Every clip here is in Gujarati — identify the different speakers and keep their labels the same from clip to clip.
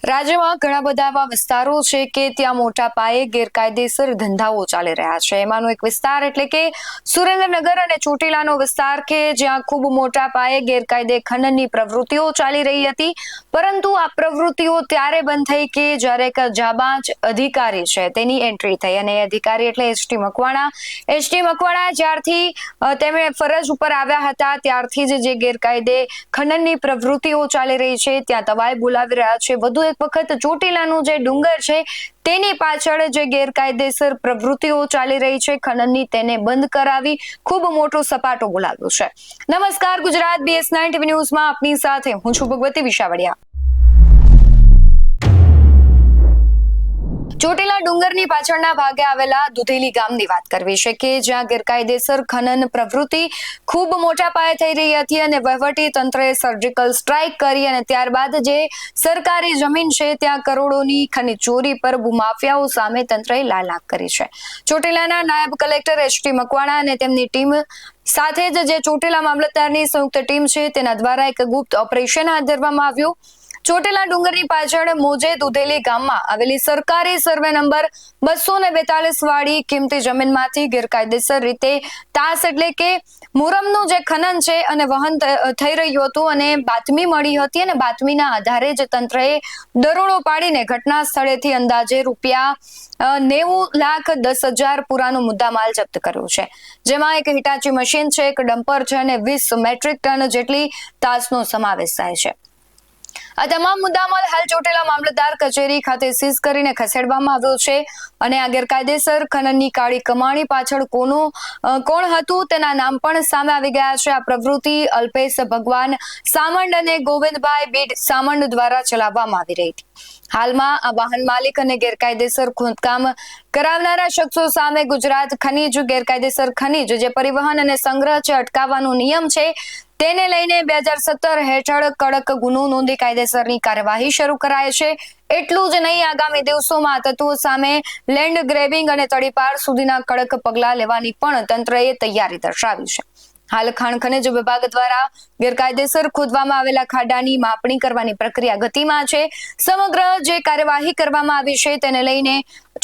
Speaker 1: રાજ્યમાં ઘણા બધા એવા વિસ્તારો છે કે ત્યાં મોટા પાયે ગેરકાયદેસર ધંધાઓ ચાલી રહ્યા છે। એમાંનો એક વિસ્તાર એટલે કે સુરેન્દ્રનગર અને ચોટીલાનો વિસ્તાર કે જ્યાં ખૂબ મોટા પાયે ગેરકાયદે ખનનની પ્રવૃત્તિઓ ચાલી રહી હતી, પરંતુ આ પ્રવૃત્તિઓ ત્યારે બંધ થઈ કે જ્યારે એક જાબાંજ અધિકારી છે તેની એન્ટ્રી થઈ અને અધિકારી એટલે એસટી મકવાણા જ્યારથી તેમણે ફરજ ઉપર આવ્યા હતા ત્યારથી જ જે ગેરકાયદે ખનનની પ્રવૃત્તિઓ ચાલી રહી છે ત્યાં તવાઈ બોલાવી રહ્યા છે। વધુ એક વખત ચોટીલાનું જે ડુંગર છે તેની પાછળ જે ગેરકાયદેસર પ્રવૃત્તિઓ ચાલી રહી છે ખનનની તેને બંધ કરાવી ખૂબ મોટો સપાટો બોલાવ્યો છે। નમસ્કાર, ગુજરાત BS9 TV ન્યૂઝમાં આપની સાથે હું છું ભગવતી વિશાવડિયા। ચોટીલા ડુંગરની પાછળના ભાગે આવેલા દુધેલી ગામની વાત કરવી છે કે જ્યાં ગેરકાયદેસર ખનન પ્રવૃત્તિ ખૂબ મોટા પાયે થઈ રહી હતી અને વહીવટી તંત્રએ સર્જિકલ સ્ટ્રાઇક કરી અને ત્યારબાદ જે સરકારી જમીન છે ત્યાં કરોડોની ખનીજ ચોરી પર ભૂમાફિયાઓ સામે તંત્રએ લાલાક કરી છે। ચોટીલાના નાયબ કલેક્ટર એસટી મકવાણા અને તેમની ટીમ સાથે જ જે ચોટીલા મામલતદારની સંયુક્ત ટીમ છે તેના દ્વારા એક ગુપ્ત ઓપરેશન હાથ ધરવામાં આવ્યું। ચોટીલા ડુંગરની પાછળ મોજે દુધેલી ગામમાં આવેલી સરકારી સર્વે નંબર 242 વાળી કિંમતી જમીનમાંથી ગેરકાયદેસર રીતે તાસ એટલે કે મુરમનું જે ખનન છે અને વહન થઈ રહ્યું હતું અને બાતમી મળી હતી અને બાતમીના આધારે જ તંત્રએ દરોડો પાડીને ઘટના સ્થળેથી અંદાજે ₹90,10,000 પુરાનો મુદ્દામાલ જપ્ત કર્યો છે, જેમાં એક હિટાચી મશીન છે, એક ડમ્પર છે અને 20 મેટ્રિક ટન જેટલી તાસનો સમાવેશ થાય છે। આ તમામ મુદ્દામાલ હાલ ચોટીલા મામલતદાર કચેરી ખાતે સીઝ કરીને ખસેડવામાં આવ્યો છે અને આ ગેરકાયદેસર ખનનની કાળી કમાણી પાછળ કોણ હતું તેના નામ પણ સામે આવી ગયા છે। આ પ્રવૃત્તિ અલ્પેશ ભગવાન સામંડ અને ગોવિંદભાઈ બીડ સામંડ દ્વારા ચલાવવામાં આવી રહી હતી। હાલમાં આ વાહન માલિક અને ગેરકાયદેસર ખોદકામ કરાવનારા શખ્સો સામે ગુજરાત ખનીજ ગેરકાયદેસર ખનીજ જે પરિવહન અને સંગ્રહ છે અટકાવવાનો નિયમ છે તેને લઈને 2017 હેઠળ કડક ગુનો નોંધી કાયદેસરની કાર્યવાહી શરૂ કરાય છે। એટલું જ નહીં, આગામી દિવસોમાં તત્વો સામે લેન્ડ ગ્રેબિંગ અને તડીપાર સુધીના કડક પગલાં લેવાની પણ તંત્રએ તૈયારી દર્શાવી છે। હાલ ખાણ ખનિજ વિભાગ દ્વારા ગેરકાયદેસર ખોદવામાં આવેલા ખાડાની માપણી કરવાની પ્રક્રિયા ગતિમાં છે। સમગ્ર જે કાર્યવાહી કરવામાં આવી છે તેને લઈને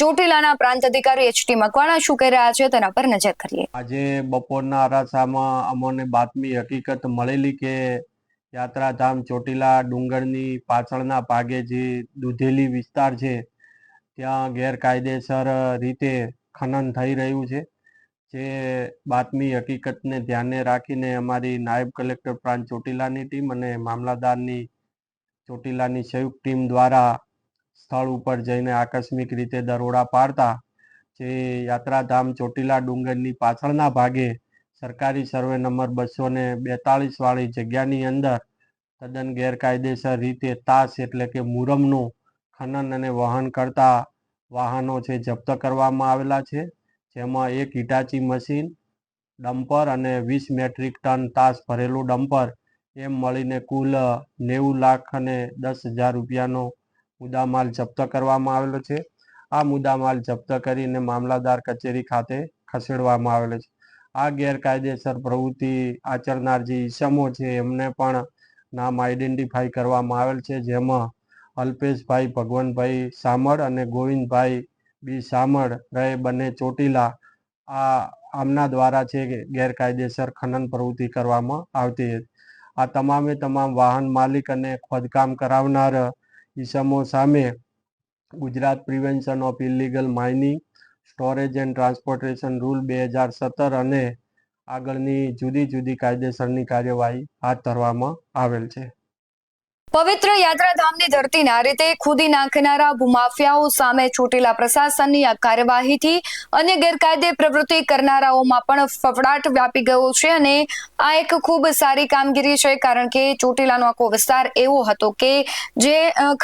Speaker 1: ચોટીલાના પ્રાંત અધિકારી એચટી મકવાણા શું કહી રહ્યા છે તેના પર નજર કરીએ।
Speaker 2: આજે બપોરના અરાસામાં અમને બાતમી હકીકત મળેલી કે યાત્રાધામ ચોટીલા ડુંગરની પાછળના ભાગે જે દુધેલી વિસ્તાર છે ત્યાં ગેરકાયદેસર રીતે ખનન થઈ રહ્યું છે। જે બાતમી હકીકતને ધ્યાને રાખીને અમારી નાયબ કલેક્ટર પ્રાંત ચોટીલાની ટીમ અને મામલતદારની ચોટીલાની સંયુક્ત ટીમ દ્વારા સ્થળ ઉપર જઈને આકસ્મિક રીતે દરોડા પાડતા જે યાત્રાધામ ચોટીલા ડુંગરની પાછળના ભાગે સરકારી સર્વે નંબર 242 વાળી જગ્યાની અંદર તદ્દન ગેરકાયદેસર રીતે તાસ એટલે કે મુરમનું ખનન અને વહન કરતા વાહનો છે જપ્ત કરવામાં આવેલા છે, જેમાં એક હિટાચી મશીન, ડમ્પર અને 20 મેટ્રિક ટન તાસ ભરેલું ડમ્પર એમ મળીને કુલ 90,10,000 રૂપિયાનો મુદ્દામાલ જપ્ત કરવામાં આવેલો છે। આ મુદ્દામાલ જપ્ત કરીને મામલતદાર કચેરી ખાતે ખસેડવામાં આવેલો છે। આ ગેરકાયદેસર પ્રવૃત્તિ આચરનાર જે ઈસમો છે એમને પણ નામ આઈડેન્ટિફાઈ કરવામાં આવેલ છે, જેમાં અલ્પેશભાઈ ભગવાનભાઈ સામળ અને ગોવિંદભાઈ બી સામળ રહે બંને ચોટીલા આમના દ્વારા છે ગેરકાયદેસર ખનન પ્રવૃત્તિ કરવામાં આવતી હતી। આ તમામે તમામ વાહન માલિક અને ખોદકામ કરાવનાર ઈસમો સામે Gujarat prevention of illegal mining storage and transportation rule 2017 અને આગળની જુદી જુદી કાયદેસરની કાર્યવાહી હાથ ધરવામાં આવેલ છે।
Speaker 1: પવિત્ર યાત્રાધામની ધરતીને આ રીતે ખોદી નાખનારા ભૂમાફિયાઓ સામે ચોટીલા પ્રશાસનની આ કાર્યવાહીથી અન્ય ગેરકાયદે પ્રવૃત્તિ કરનારાઓમાં પણ ફફડાટ વ્યાપી ગયો છે અને આ એક ખૂબ સારી કામગીરી છે, કારણ કે ચોટીલાનો આખો વિસ્તાર એવો હતો કે જે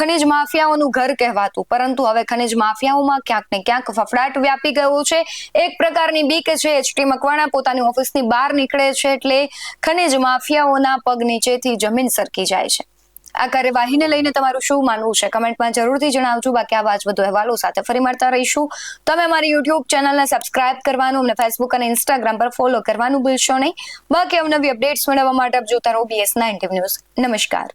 Speaker 1: ખનિજ માફિયાઓનું ઘર કહેવાતું, પરંતુ હવે ખનિજ માફિયાઓમાં ક્યાંક ને ક્યાંક ફફડાટ વ્યાપી ગયો છે। એક પ્રકારની બીક છે। એચટી મકવાણા પોતાની ઓફિસની બહાર નીકળે છે એટલે ખનિજ માફિયાઓના પગ નીચેથી જમીન સરકી જાય છે। આ કાર્યવાહીને લઈને તમારું શું માનવું છે કમેન્ટમાં જરૂરથી જણાવજો। બાકી આવા જ વધુ અહેવાલો સાથે ફરી મળતા રહીશું। તમે અમારી યુટ્યુબ ચેનલને સબસ્ક્રાઇબ કરવાનું અને ફેસબુક અને ઇન્સ્ટાગ્રામ પર ફોલો કરવાનું ભૂલશો નહીં। બાકી અવનવી અપડેટ્સ મેળવવા માટે આપ જોતા રહો BS9 TV ન્યૂઝ। નમસ્કાર।